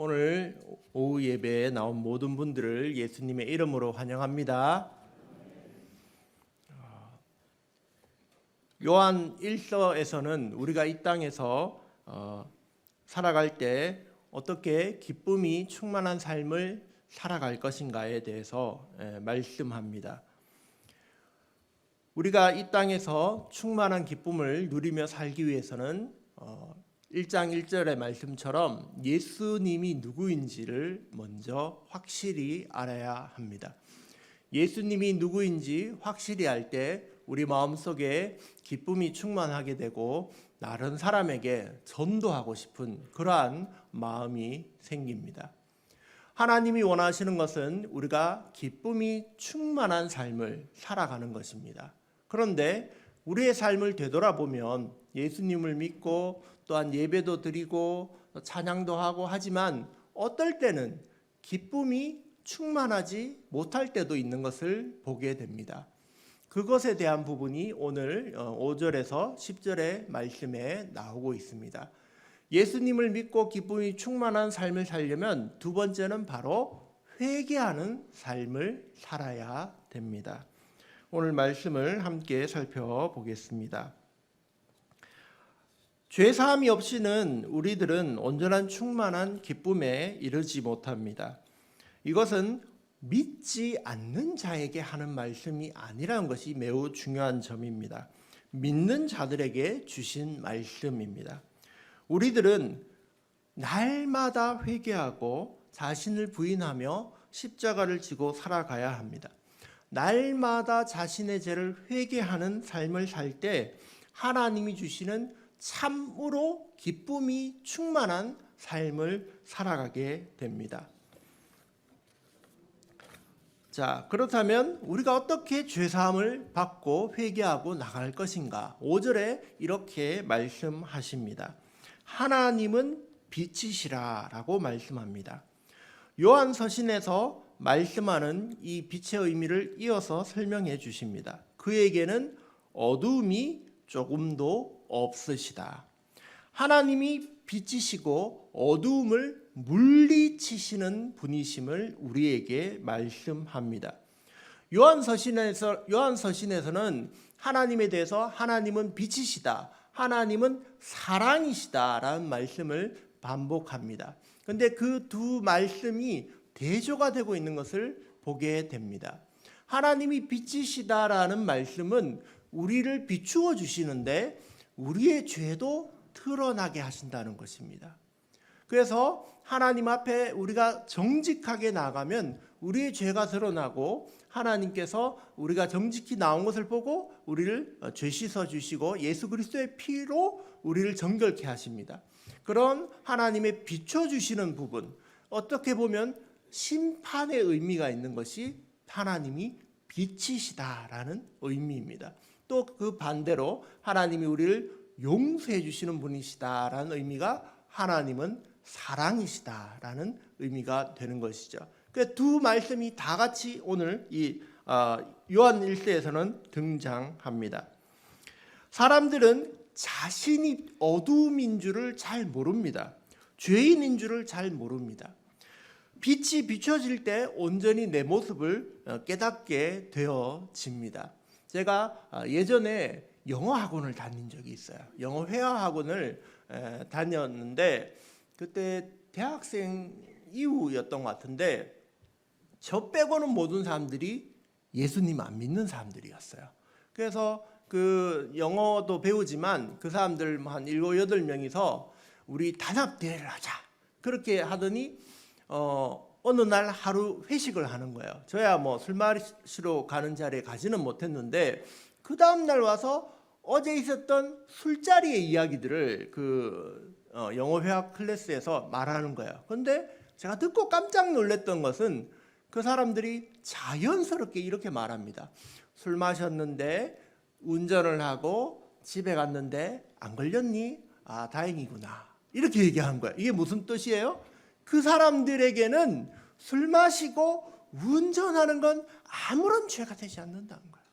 오늘 오후 예배에 나온 모든 분들을 예수님의 이름으로 환영합니다. 요한 1서에서는 우리가 이 땅에서 살아갈 때 어떻게 기쁨이 충만한 삶을 살아갈 것인가에 대해서 말씀합니다. 우리가 이 땅에서 충만한 기쁨을 누리며 살기 위해서는 1장 1절의 말씀처럼 예수님이 누구인지를 먼저 확실히 알아야 합니다. 예수님이 누구인지 확실히 알 때 우리 마음속에 기쁨이 충만하게 되고 다른 사람에게 전도하고 싶은 그러한 마음이 생깁니다. 하나님이 원하시는 것은 우리가 기쁨이 충만한 삶을 살아가는 것입니다. 그런데 우리의 삶을 되돌아보면 예수님을 믿고 또한 예배도 드리고 찬양도 하고 하지만 어떨 때는 기쁨이 충만하지 못할 때도 있는 것을 보게 됩니다. 그것에 대한 부분이 오늘 5절에서 10절의 말씀에 나오고 있습니다. 예수님을 믿고 기쁨이 충만한 삶을 살려면 두 번째는 바로 회개하는 삶을 살아야 됩니다. 오늘 말씀을 함께 살펴보겠습니다. 죄사함이 없이는 우리들은 온전한 충만한 기쁨에 이르지 못합니다. 이것은 믿지 않는 자에게 하는 말씀이 아니라는 것이 매우 중요한 점입니다. 믿는 자들에게 주신 말씀입니다. 우리들은 날마다 회개하고 자신을 부인하며 십자가를 지고 살아가야 합니다. 날마다 자신의 죄를 회개하는 삶을 살 때 하나님이 주시는 참으로 기쁨이 충만한 삶을 살아가게 됩니다. 자, 그렇다면 우리가 어떻게 죄사함을 받고 회개하고 나갈 것인가? 5절에 이렇게 말씀하십니다. 하나님은 빛이시라 라고 말씀합니다. 요한 서신에서 말씀하는 이 빛의 의미를 이어서 설명해 주십니다. 그에게는 어두움이 조금도 없으시다. 하나님이 빛이시고 어두움을 물리치시는 분이심을 우리에게 말씀합니다. 요한서신에서는 하나님에 대해서 하나님은 빛이시다, 하나님은 사랑이시다라는 말씀을 반복합니다. 그런데 그 두 말씀이 대조가 되고 있는 것을 보게 됩니다. 하나님이 빛이시다라는 말씀은 우리를 비추어 주시는데 우리의 죄도 드러나게 하신다는 것입니다. 그래서 하나님 앞에 우리가 정직하게 나가면 우리의 죄가 드러나고 하나님께서 우리가 정직히 나온 것을 보고 우리를 죄 씻어 주시고 예수 그리스도의 피로 우리를 정결케 하십니다. 그런 하나님의 비춰주시는 부분, 어떻게 보면 심판의 의미가 있는 것이 하나님이 빛이시다라는 의미입니다. 또 그 반대로 하나님이 우리를 용서해 주시는 분이시다라는 의미가 하나님은 사랑이시다라는 의미가 되는 것이죠. 그 두 말씀이 다 같이 오늘 이 요한 1서에서는 등장합니다. 사람들은 자신이 어두움인 줄을 잘 모릅니다. 죄인인 줄을 잘 모릅니다. 빛이 비춰질 때 온전히 내 모습을 깨닫게 되어집니다. 제가 예전에 영어 학원을 다닌 적이 있어요. 영어 회화 학원을 다녔는데 그때 대학생 이후였던 것 같은데 저 빼고는 모든 사람들이 예수님 안 믿는 사람들이었어요. 그래서 그 영어도 배우지만 그 사람들 한 7, 8명이서 우리 단합대회를 하자 그렇게 하더니 어느 날 하루 회식을 하는 거예요. 저야 뭐 술 마시러 가는 자리에 가지는 못했는데 그 다음날 와서 어제 있었던 술자리의 이야기들을 그 영어 회화 클래스에서 말하는 거예요. 그런데 제가 듣고 깜짝 놀랐던 것은 그 사람들이 자연스럽게 이렇게 말합니다. 술 마셨는데 운전을 하고 집에 갔는데 안 걸렸니? 아, 다행이구나. 이렇게 얘기한 거예요. 이게 무슨 뜻이에요? 그 사람들에게는 술 마시고 운전하는 건 아무런 죄가 되지 않는다는 거예요.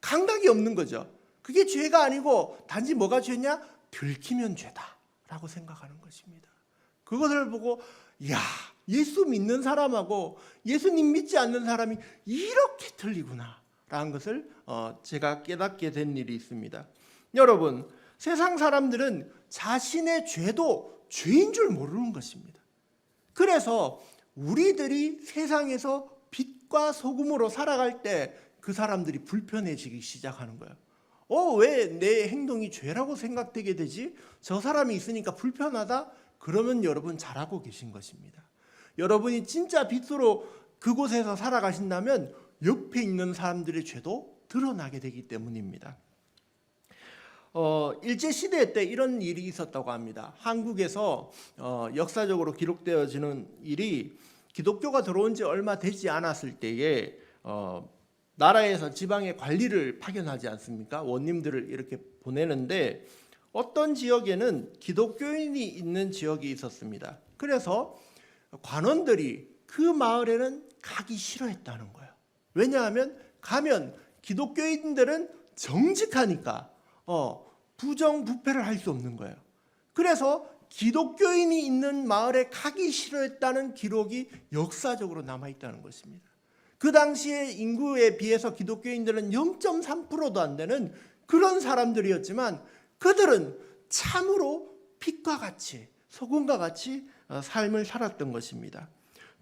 감각이 없는 거죠. 그게 죄가 아니고 단지 뭐가 죄냐? 들키면 죄다라고 생각하는 것입니다. 그것을 보고 야, 예수 믿는 사람하고 예수님 믿지 않는 사람이 이렇게 틀리구나 라는 것을 제가 깨닫게 된 일이 있습니다. 여러분, 세상 사람들은 자신의 죄도 죄인 줄 모르는 것입니다. 그래서 우리들이 세상에서 빛과 소금으로 살아갈 때 그 사람들이 불편해지기 시작하는 거예요. 왜 내 행동이 죄라고 생각되게 되지? 저 사람이 있으니까 불편하다? 그러면 여러분 잘하고 계신 것입니다. 여러분이 진짜 빛으로 그곳에서 살아가신다면 옆에 있는 사람들의 죄도 드러나게 되기 때문입니다. 일제시대 때 이런 일이 있었다고 합니다. 한국에서 역사적으로 기록되어지는 일이 기독교가 들어온 지 얼마 되지 않았을 때에 나라에서 지방에 관리를 파견하지 않습니까? 원님들을 이렇게 보내는데 어떤 지역에는 기독교인이 있는 지역이 있었습니다. 그래서 관원들이 그 마을에는 가기 싫어했다는 거예요. 왜냐하면 가면 기독교인들은 정직하니까 부정부패를 할 수 없는 거예요. 그래서 기독교인이 있는 마을에 가기 싫어했다는 기록이 역사적으로 남아있다는 것입니다. 그 당시에 인구에 비해서 기독교인들은 0.3%도 안 되는 그런 사람들이었지만 그들은 참으로 빛과 같이 소금과 같이 삶을 살았던 것입니다.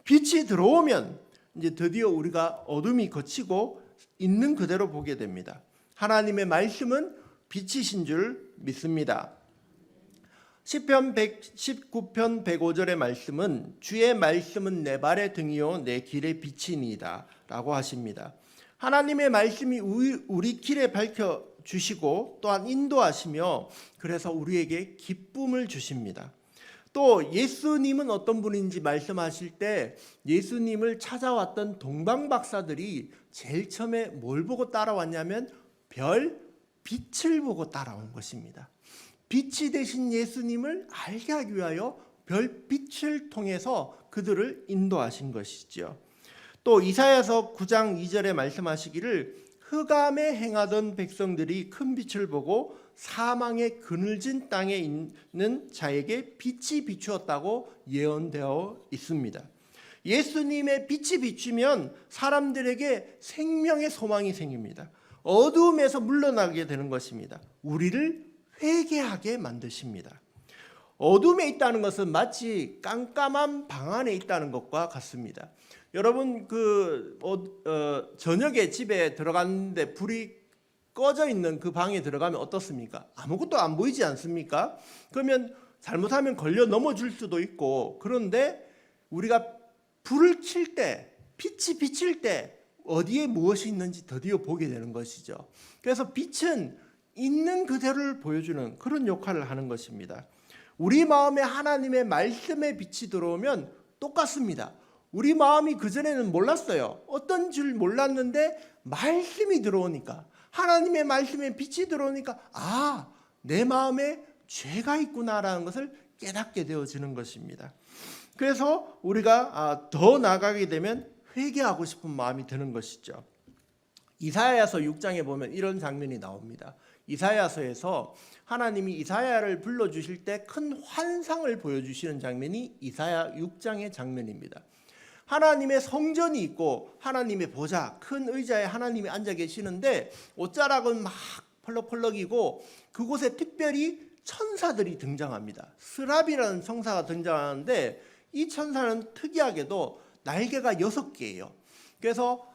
빛이 들어오면 이제 드디어 우리가 어둠이 걷히고 있는 그대로 보게 됩니다. 하나님의 말씀은 빛이신 줄 믿습니다. 시편 119편 105절의 말씀은 주의 말씀은 내 발의 등이요 내 길의 빛이니이다 라고 하십니다. 하나님의 말씀이 우리 길에 밝혀주시고 또한 인도하시며 그래서 우리에게 기쁨을 주십니다. 또 예수님은 어떤 분인지 말씀하실 때 예수님을 찾아왔던 동방박사들이 제일 처음에 뭘 보고 따라왔냐면 별, 빛을 보고 따라온 것입니다. 빛이 되신 예수님을 알게 하기 위하여 별빛을 통해서 그들을 인도하신 것이죠. 또 이사야서 9장 2절에 말씀하시기를 흑암에 행하던 백성들이 큰 빛을 보고 사망의 그늘진 땅에 있는 자에게 빛이 비추었다고 예언되어 있습니다. 예수님의 빛이 비추면 사람들에게 생명의 소망이 생깁니다. 어두움에서 물러나게 되는 것입니다. 우리를 회개하게 만드십니다. 어둠에 있다는 것은 마치 깜깜한 방 안에 있다는 것과 같습니다. 여러분 저녁에 집에 들어갔는데 불이 꺼져 있는 그 방에 들어가면 어떻습니까? 아무것도 안 보이지 않습니까? 그러면 잘못하면 걸려 넘어질 수도 있고, 그런데 우리가 불을 킬 때, 빛이 비칠 때 어디에 무엇이 있는지 드디어 보게 되는 것이죠. 그래서 빛은 있는 그대로를 보여주는 그런 역할을 하는 것입니다. 우리 마음에 하나님의 말씀의 빛이 들어오면 똑같습니다. 우리 마음이 그전에는 몰랐어요. 어떤 줄 몰랐는데 말씀이 들어오니까, 하나님의 말씀에 빛이 들어오니까 내 마음에 죄가 있구나라는 것을 깨닫게 되어지는 것입니다. 그래서 우리가 더 나아가게 되면 회개하고 싶은 마음이 드는 것이죠. 이사야서 6장에 보면 이런 장면이 나옵니다. 이사야서에서 하나님이 이사야를 불러주실 때 큰 환상을 보여주시는 장면이 이사야 6장의 장면입니다. 하나님의 성전이 있고 하나님의 보좌, 큰 의자에 하나님이 앉아 계시는데 옷자락은 막 펄럭펄럭이고 그곳에 특별히 천사들이 등장합니다. 스랍이라는 천사가 등장하는데 이 천사는 특이하게도 날개가 6개예요. 그래서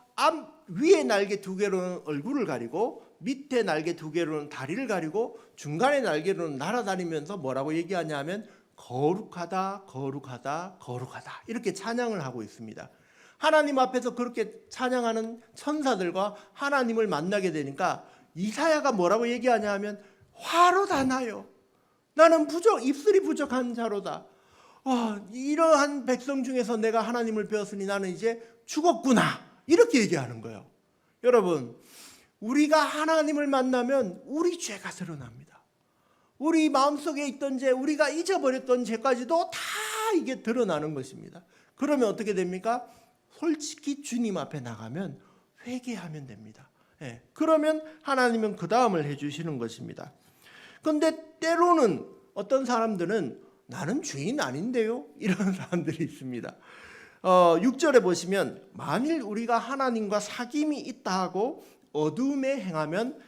위에 날개 2개로는 얼굴을 가리고 밑에 날개 2개로는 다리를 가리고 중간에 날개로는 날아다니면서 뭐라고 얘기하냐면 거룩하다, 거룩하다, 거룩하다 이렇게 찬양을 하고 있습니다. 하나님 앞에서 그렇게 찬양하는 천사들과 하나님을 만나게 되니까 이사야가 뭐라고 얘기하냐면 화로다 나요. 나는 입술이 부족한 자로다. 이러한 백성 중에서 내가 하나님을 배웠으니 나는 이제 죽었구나. 이렇게 얘기하는 거예요. 여러분, 우리가 하나님을 만나면 우리 죄가 드러납니다. 우리 마음속에 있던 죄, 우리가 잊어버렸던 죄까지도 다 이게 드러나는 것입니다. 그러면 어떻게 됩니까? 솔직히 주님 앞에 나가면 회개하면 됩니다. 그러면 하나님은 그 다음을 해주시는 것입니다. 그런데 때로는 어떤 사람들은 나는 죄인 아닌데요? 이런 사람들이 있습니다. 6절에 보시면 만일 우리가 하나님과 사귐이 있다 하고 어둠에 행하면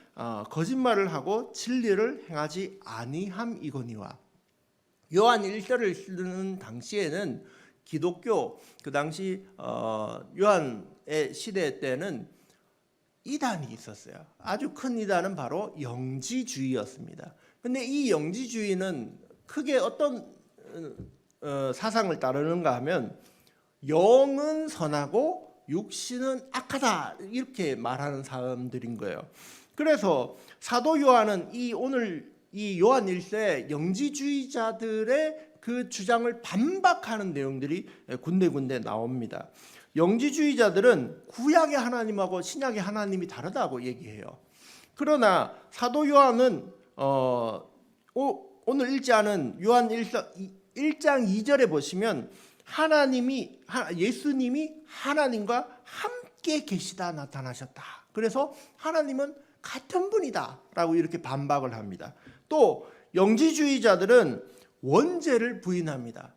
거짓말을 하고 진리를 행하지 아니함이거니와. 요한 1서를 쓰는 당시에는 기독교 그 당시 요한의 시대 때는 이단이 있었어요. 아주 큰 이단은 바로 영지주의였습니다. 근데 이 영지주의는 크게 어떤 사상을 따르는가 하면 영은 선하고 육신은 악하다 이렇게 말하는 사람들인 거예요. 그래서 사도 요한은 오늘 이 요한 1세 영지주의자들의 그 주장을 반박하는 내용들이 군데군데 나옵니다. 영지주의자들은 구약의 하나님하고 신약의 하나님이 다르다고 얘기해요. 그러나 사도 요한은 오늘 읽지 않은 요한 1장 2절에 보시면 예수님이 하나님과 함께 계시다 나타나셨다. 그래서 하나님은 같은 분이다 라고 이렇게 반박을 합니다. 또 영지주의자들은 원죄를 부인합니다.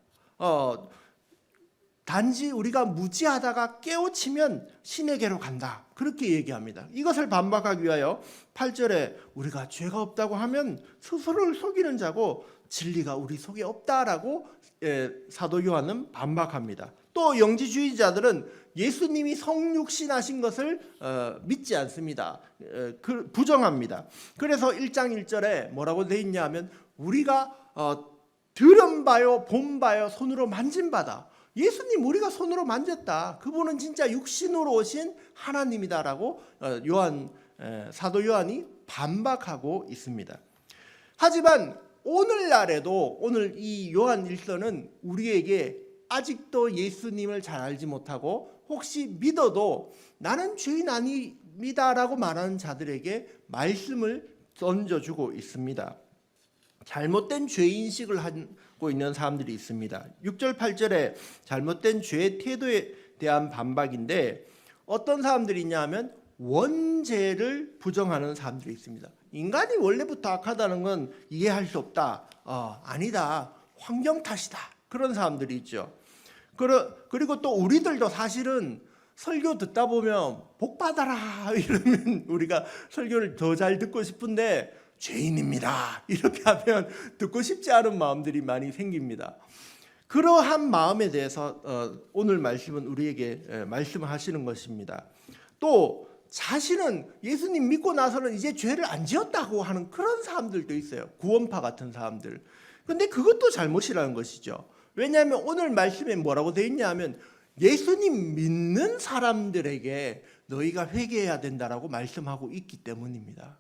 단지 우리가 무지하다가 깨우치면 신에게로 간다 그렇게 얘기합니다. 이것을 반박하기 위하여 8절에 우리가 죄가 없다고 하면 스스로를 속이는 자고 진리가 우리 속에 없다라고 사도 요한은 반박합니다. 또 영지주의자들은 예수님이 성육신하신 것을 믿지 않습니다. 부정합니다. 그래서 1장 1절에 뭐라고 되어 있냐 하면 우리가 들은 바요 본 바요 손으로 만진 바다. 예수님 우리가 손으로 만졌다. 그분은 진짜 육신으로 오신 하나님이다라고 사도 요한이 반박하고 있습니다. 하지만 오늘날에도 오늘 이 요한 1서는 우리에게 아직도 예수님을 잘 알지 못하고 혹시 믿어도 나는 죄인 아닙니다라고 말하는 자들에게 말씀을 던져주고 있습니다. 잘못된 죄인식을 하고 있는 사람들이 있습니다. 6절 8절에 잘못된 죄의 태도에 대한 반박인데 어떤 사람들이 있냐 하면 원죄를 부정하는 사람들이 있습니다. 인간이 원래부터 악하다는 건 이해할 수 없다. 아니다. 환경 탓이다. 그런 사람들이 있죠. 그리고 또 우리들도 사실은 설교 듣다 보면 복 받아라 이러면 우리가 설교를 더 잘 듣고 싶은데 죄인입니다. 이렇게 하면 듣고 싶지 않은 마음들이 많이 생깁니다. 그러한 마음에 대해서 오늘 말씀은 우리에게 말씀하시는 것입니다. 또 자신은 예수님 믿고 나서는 이제 죄를 안 지었다고 하는 그런 사람들도 있어요. 구원파 같은 사람들. 근데 그것도 잘못이라는 것이죠. 왜냐하면 오늘 말씀에 뭐라고 되어 있냐 하면 예수님 믿는 사람들에게 너희가 회개해야 된다라고 말씀하고 있기 때문입니다.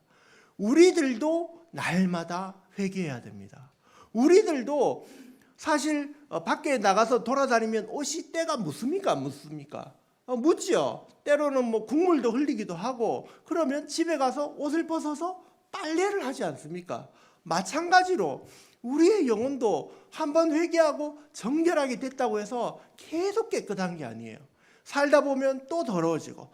우리들도 날마다 회개해야 됩니다. 우리들도 사실 밖에 나가서 돌아다니면 옷이 때가 묻습니까? 묻죠. 때로는 뭐 국물도 흘리기도 하고 그러면 집에 가서 옷을 벗어서 빨래를 하지 않습니까? 마찬가지로 우리의 영혼도 한번 회개하고 정결하게 됐다고 해서 계속 깨끗한 게 아니에요. 살다 보면 또 더러워지고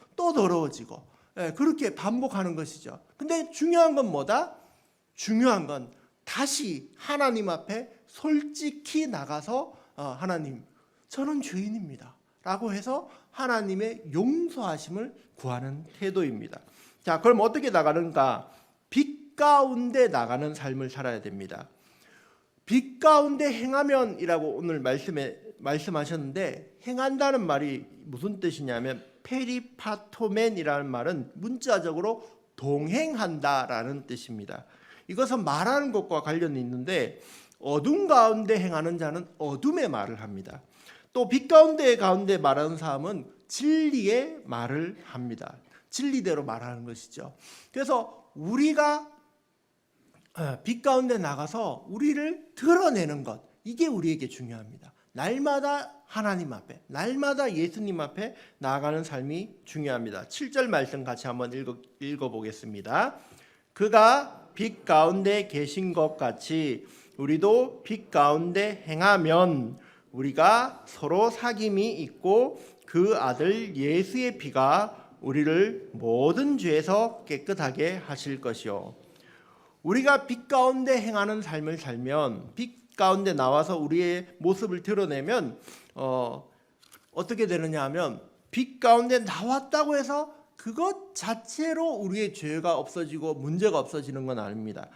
그렇게 반복하는 것이죠. 근데 중요한 건 뭐다? 중요한 건 다시 하나님 앞에 솔직히 나가서 하나님 저는 죄인입니다 라고 해서 하나님의 용서하심을 구하는 태도입니다. 자, 그럼 어떻게 나가는가? 빛 가운데 나가는 삶을 살아야 됩니다. 빛 가운데 행하면이라고 오늘 말씀하셨는데 행한다는 말이 무슨 뜻이냐면 페리파토멘이라는 말은 문자적으로 동행한다라는 뜻입니다. 이것은 말하는 것과 관련이 있는데 어둠 가운데 행하는 자는 어둠의 말을 합니다. 또 빛 가운데 말하는 사람은 진리의 말을 합니다. 진리대로 말하는 것이죠. 그래서 우리가 빛 가운데 나가서 우리를 드러내는 것, 이게 우리에게 중요합니다. 날마다 하나님 앞에, 날마다 예수님 앞에 나아가는 삶이 중요합니다. 7절 말씀 같이 한번 읽어보겠습니다. 그가 빛 가운데 계신 것 같이 우리도 빛 가운데 행하면 우리가 서로 사귐이 있고 그 아들 예수의 피가 우리를 모든 죄에서 깨끗하게 하실 것이요. 우리가 빛 가운데 행하는 삶을 살면 빛 가운데 나와서 우리의 모습을 드러내면 어떻게 되느냐 하면 빛 가운데 나왔다고 해서 그것 자체로 우리의 죄가 없어지고 문제가 없어지는 건 아닙니다.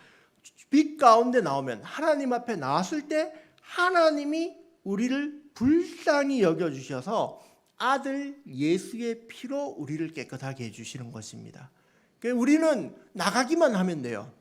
빛 가운데 나오면 하나님 앞에 나왔을 때 하나님이 우리를 불쌍히 여겨주셔서 아들 예수의 피로 우리를 깨끗하게 해주시는 것입니다. 우리는 나가기만 하면 돼요.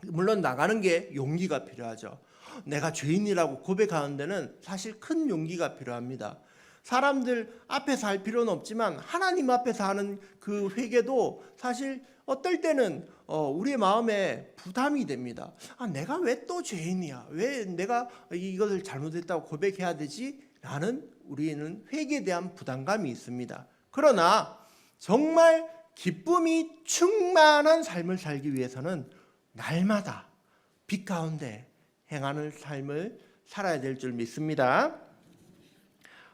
물론 나가는 게 용기가 필요하죠. 내가 죄인이라고 고백하는 데는 사실 큰 용기가 필요합니다. 사람들 앞에서 할 필요는 없지만 하나님 앞에서 하는 그 회개도 사실 어떨 때는 우리의 마음에 부담이 됩니다. 내가 왜 또 죄인이야? 왜 내가 이것을 잘못했다고 고백해야 되지? 라는 우리는 회개에 대한 부담감이 있습니다. 그러나 정말 기쁨이 충만한 삶을 살기 위해서는 날마다 빛 가운데 행하는 삶을 살아야 될 줄 믿습니다.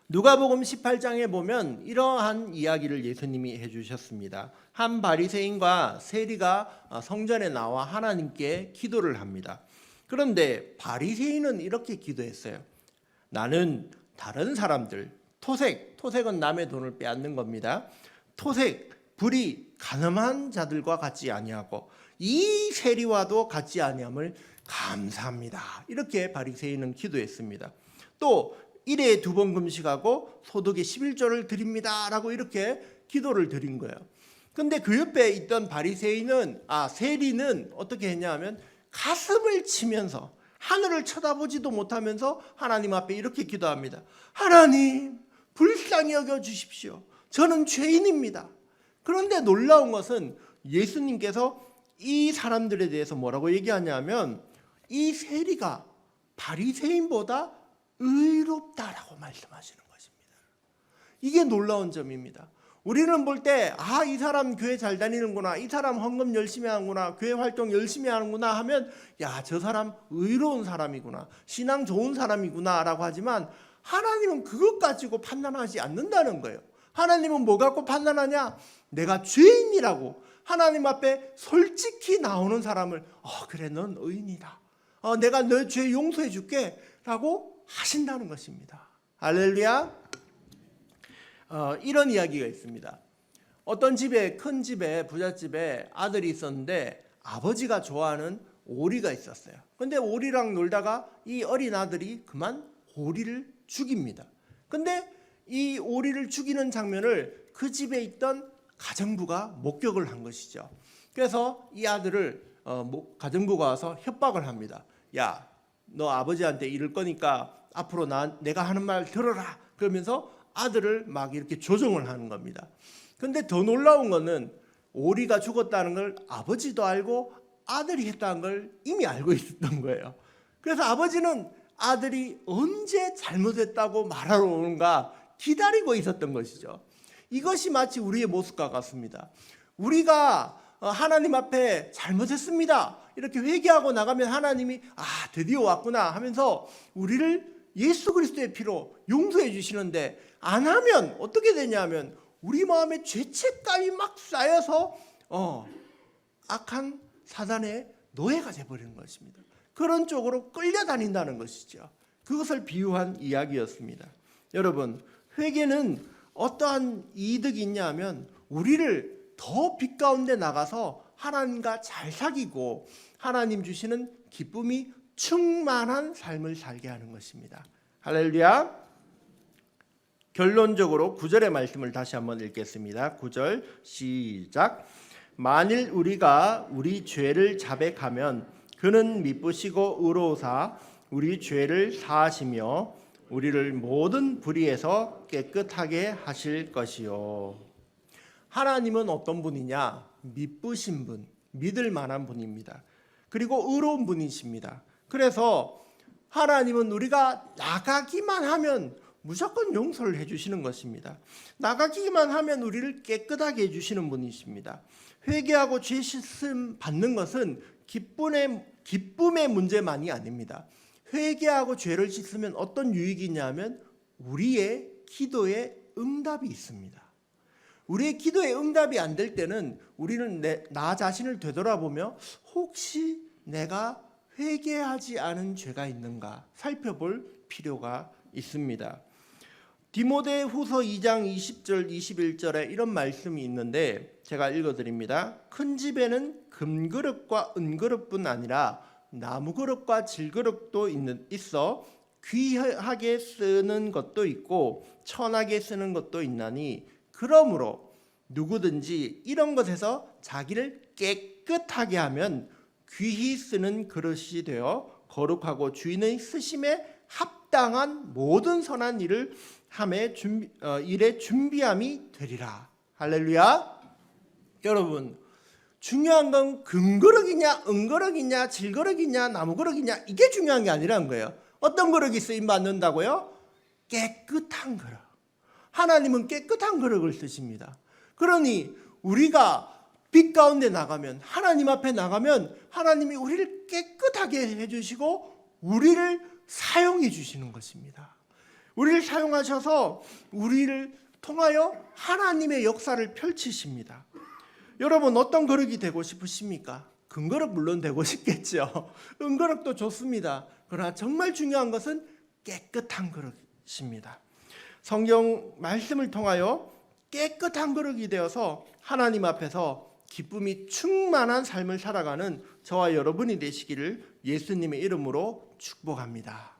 누가복음 18장에 보면 이러한 이야기를 예수님이 해주셨습니다. 한 바리새인과 세리가 성전에 나와 하나님께 기도를 합니다. 그런데 바리새인은 이렇게 기도했어요. 나는 다른 사람들, 토색은 남의 돈을 빼앗는 겁니다. 불이 가늠한 자들과 같지 아니하고 이 세리와도 같지 아니함을 감사합니다. 이렇게 바리새인은 기도했습니다. 또 일에 2번 금식하고 소득의 11조를 드립니다 라고 이렇게 기도를 드린 거예요. 근데 그 옆에 있던 세리는 어떻게 했냐면 가슴을 치면서 하늘을 쳐다보지도 못하면서 하나님 앞에 이렇게 기도합니다. 하나님 불쌍히 여겨 주십시오. 저는 죄인입니다. 그런데 놀라운 것은 예수님께서 이 사람들에 대해서 뭐라고 얘기하냐면 이 세리가 바리새인보다 의롭다라고 말씀하시는 것입니다. 이게 놀라운 점입니다. 우리는 볼 때 이 사람 교회 잘 다니는구나, 이 사람 헌금 열심히 하는구나, 교회 활동 열심히 하는구나 하면 저 사람 의로운 사람이구나, 신앙 좋은 사람이구나 라고 하지만 하나님은 그것 가지고 판단하지 않는다는 거예요. 하나님은 뭐 갖고 판단하냐? 내가 죄인이라고 하나님 앞에 솔직히 나오는 사람을 그래 넌 의인이다, 내가 너 죄 용서해 줄게 라고 하신다는 것입니다. 할렐루야. 이런 이야기가 있습니다. 어떤 집에, 큰 집에, 부잣집에 아들이 있었는데 아버지가 좋아하는 오리가 있었어요. 근데 오리랑 놀다가 이 어린 아들이 그만 오리를 죽입니다. 근데 이 오리를 죽이는 장면을 그 집에 있던 가정부가 목격을 한 것이죠. 그래서 이 아들을 가정부가 와서 협박을 합니다. 야, 너 아버지한테 이럴 거니까 앞으로 내가 하는 말 들어라. 그러면서 아들을 막 이렇게 조종을 하는 겁니다. 근데 더 놀라운 거는 오리가 죽었다는 걸 아버지도 알고 아들이 했다는 걸 이미 알고 있었던 거예요. 그래서 아버지는 아들이 언제 잘못했다고 말하러 오는가 기다리고 있었던 것이죠. 이것이 마치 우리의 모습과 같습니다. 우리가 하나님 앞에 잘못했습니다 이렇게 회개하고 나가면 하나님이 드디어 왔구나 하면서 우리를 예수 그리스도의 피로 용서해 주시는데 안 하면 어떻게 되냐면 우리 마음에 죄책감이 막 쌓여서 악한 사단의 노예가 돼버리는 것입니다. 그런 쪽으로 끌려다닌다는 것이죠. 그것을 비유한 이야기였습니다. 여러분, 회개는 어떠한 이득이 있냐 하면 우리를 더 빛 가운데 나가서 하나님과 잘 사귀고 하나님 주시는 기쁨이 충만한 삶을 살게 하는 것입니다. 할렐루야. 결론적으로 9절의 말씀을 다시 한번 읽겠습니다. 9절 시작. 만일 우리가 우리 죄를 자백하면 그는 미쁘시고 의로우사 우리 죄를 사하시며 우리를 모든 불의에서 깨끗하게 하실 것이요. 하나님은 어떤 분이냐? 미쁘신 분, 믿을 만한 분입니다. 그리고 의로운 분이십니다. 그래서 하나님은 우리가 나가기만 하면 무조건 용서를 해주시는 것입니다. 나가기만 하면 우리를 깨끗하게 해주시는 분이십니다. 회개하고 죄 씻음 받는 것은 기쁨의 문제만이 아닙니다. 회개하고 죄를 씻으면 어떤 유익이 있냐면 우리의 기도에 응답이 있습니다. 우리의 기도에 응답이 안 될 때는 우리는 나 자신을 되돌아보며 혹시 내가 회개하지 않은 죄가 있는가 살펴볼 필요가 있습니다. 디모데후서 2장 20절 21절에 이런 말씀이 있는데 제가 읽어드립니다. 큰 집에는 금그릇과 은그릇뿐 아니라 나무그릇과 질그릇도 있어 귀하게 쓰는 것도 있고 천하게 쓰는 것도 있나니 그러므로 누구든지 이런 것에서 자기를 깨끗하게 하면 귀히 쓰는 그릇이 되어 거룩하고 주인의 쓰심에 합당한 모든 선한 일을 일에 준비함이 되리라. 할렐루야. 여러분, 중요한 건 금그릇이냐 은그릇이냐 질그릇이냐 나무그릇이냐 이게 중요한 게 아니라는 거예요. 어떤 그릇이 쓰임 받는다고요? 깨끗한 그릇. 하나님은 깨끗한 그릇을 쓰십니다. 그러니 우리가 빛 가운데 나가면, 하나님 앞에 나가면 하나님이 우리를 깨끗하게 해주시고 우리를 사용해 주시는 것입니다. 우리를 사용하셔서 우리를 통하여 하나님의 역사를 펼치십니다. 여러분, 어떤 그릇이 되고 싶으십니까? 금그릇 물론 되고 싶겠죠. 은그릇도 좋습니다. 그러나 정말 중요한 것은 깨끗한 그릇입니다. 성경 말씀을 통하여 깨끗한 그릇이 되어서 하나님 앞에서 기쁨이 충만한 삶을 살아가는 저와 여러분이 되시기를 예수님의 이름으로 축복합니다.